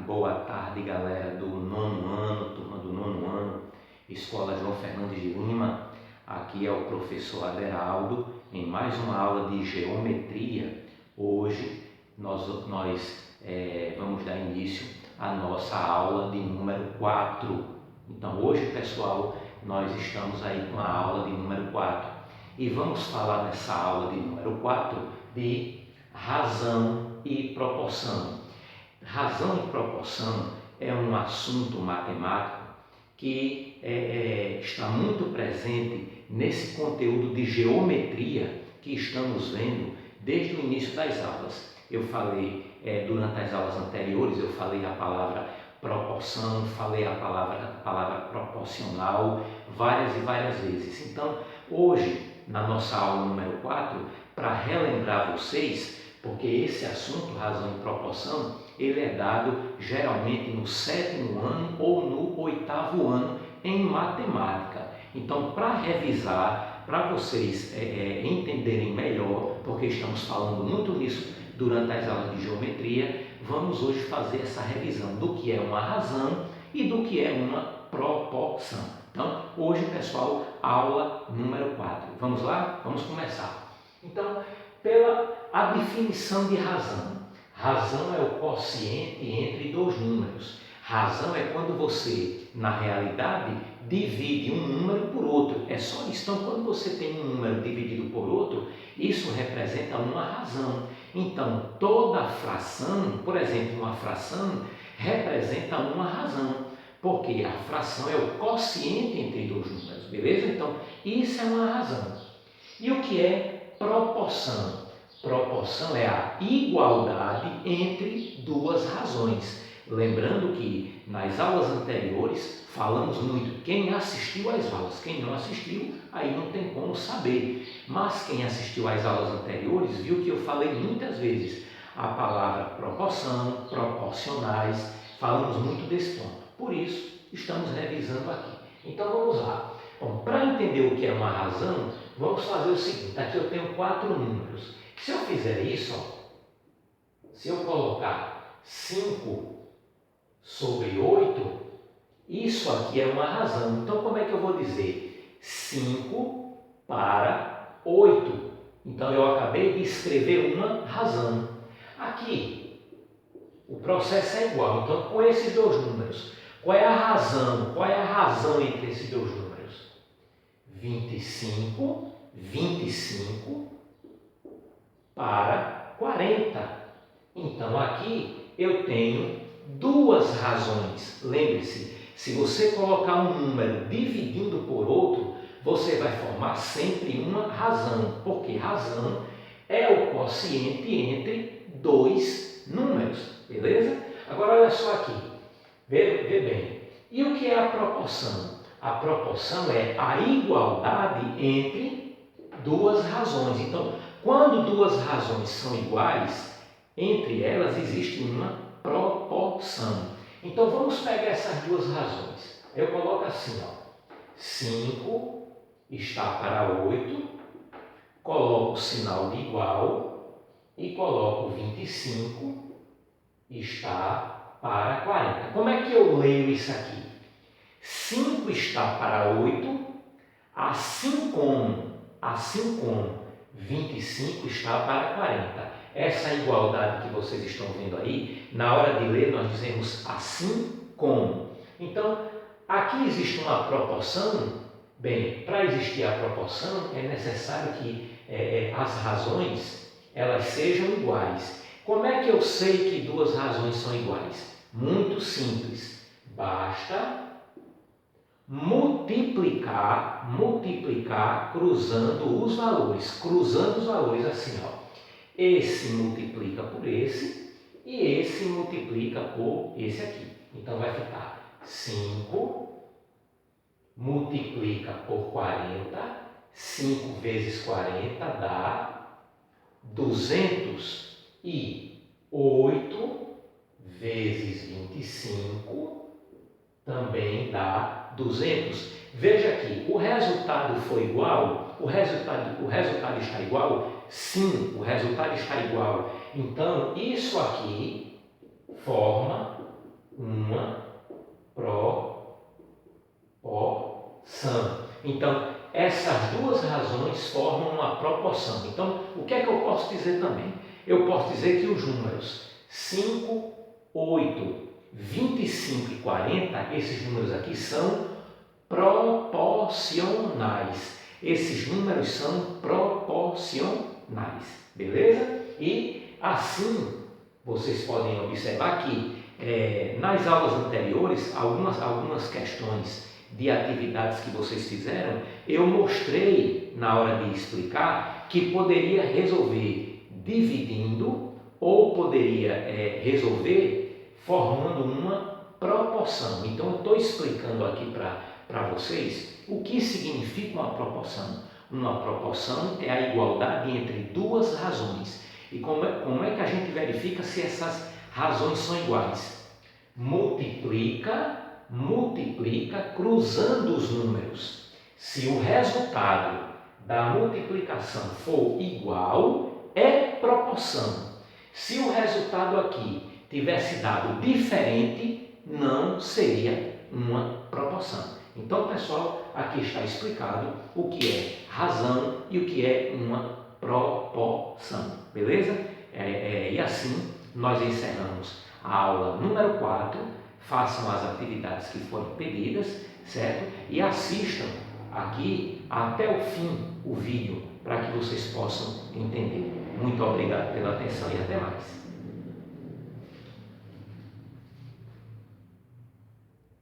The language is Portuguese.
boa tarde, galera do nono ano, turma do nono ano, Escola João Fernandes de Lima. Aqui é o professor Aderaldo em mais uma aula de geometria. Hoje nós vamos dar início à nossa aula de número 4. Então hoje, pessoal, nós estamos aí com a aula de número 4 e vamos falar nessa aula de número 4 de razão e proporção. Razão e proporção é um assunto matemático que está muito presente nesse conteúdo de geometria que estamos vendo desde o início das aulas. Eu falei, durante as aulas anteriores, eu falei a palavra proporção, falei a palavra proporcional várias e várias vezes. Então, hoje, na nossa aula número 4, para relembrar vocês, porque esse assunto, razão e proporção, ele é dado geralmente no 7º ano ou no 8º ano em matemática. Então, para revisar, para vocês entenderem melhor, porque estamos falando muito nisso durante as aulas de geometria, vamos hoje fazer essa revisão do que é uma razão e do que é uma proporção. Então, hoje, pessoal, aula número 4. Vamos lá? Vamos começar. Então, pela a definição de razão. Razão é o quociente entre dois números. Razão é quando você, na realidade, divide um número por outro. É só isso. Então, quando você tem um número dividido por outro, isso representa uma razão. Então, toda fração, por exemplo, uma fração, representa uma razão. Porque a fração é o quociente entre dois números, beleza? Então, isso é uma razão. E o que é proporção? Proporção é a igualdade entre duas razões. Lembrando que nas aulas anteriores falamos muito. Quem assistiu às aulas, quem não assistiu, aí não tem como saber. Mas quem assistiu às aulas anteriores viu que eu falei muitas vezes a palavra proporção, proporcionais, falamos muito desse ponto. Por isso, estamos revisando aqui. Então vamos lá. Bom, para entender o que é uma razão, vamos fazer o seguinte. Aqui eu tenho 4 números. Se eu fizer isso, se eu colocar 5 sobre 8, isso aqui é uma razão. Então, como é que eu vou dizer? 5 para 8. Então, eu acabei de escrever uma razão. Aqui, o processo é igual. Então, com esses dois números, qual é a razão? Qual é a razão entre esses dois números? 25 para 40. Então, aqui eu tenho duas razões. Lembre-se, se você colocar um número dividindo por outro, você vai formar sempre uma razão, porque razão é o quociente entre dois números, beleza? Agora, olha só aqui, vê bem. E o que é a proporção? A proporção é a igualdade entre duas razões. Então, quando duas razões são iguais, entre elas existe uma proporção. Então, vamos pegar essas duas razões. Eu coloco assim, 5 está para 8, coloco o sinal de igual e coloco 25 está para 40. Como é que eu leio isso aqui? 5 está para 8, assim como 25 está para 40. Essa igualdade que vocês estão vendo aí, na hora de ler, nós dizemos assim como. Então, aqui existe uma proporção. Bem, para existir a proporção, é necessário que as razões elas sejam iguais. Como é que eu sei que duas razões são iguais? Muito simples. Basta multiplicar cruzando os valores assim, esse multiplica por esse e esse multiplica por esse aqui. Então vai ficar 5 multiplica por 40, 5 vezes 40 dá 208 vezes 25 também dá 200. Veja aqui, o resultado foi igual? O resultado está igual? Sim, o resultado está igual. Então, isso aqui forma uma proporção. Então, essas duas razões formam uma proporção. Então, o que é que eu posso dizer também? Eu posso dizer que os números 5, 8, 25 e 40, esses números aqui são proporcionais. Esses números são proporcionais, beleza? E assim, vocês podem observar que nas aulas anteriores, algumas questões de atividades que vocês fizeram, eu mostrei na hora de explicar que poderia resolver dividindo ou poderia resolver formando uma proporção. Então eu estou explicando aqui para vocês o que significa uma proporção. Uma proporção é a igualdade entre duas razões. E como é que a gente verifica se essas razões são iguais? Multiplica cruzando os números. Se o resultado da multiplicação for igual, é proporção. Se o resultado aqui tivesse dado diferente, não seria uma proporção. Então, pessoal, aqui está explicado o que é razão e o que é uma proporção, beleza? E assim nós encerramos a aula número 4. Façam as atividades que foram pedidas, certo? E assistam aqui até o fim o vídeo para que vocês possam entender. Muito obrigado pela atenção e até mais.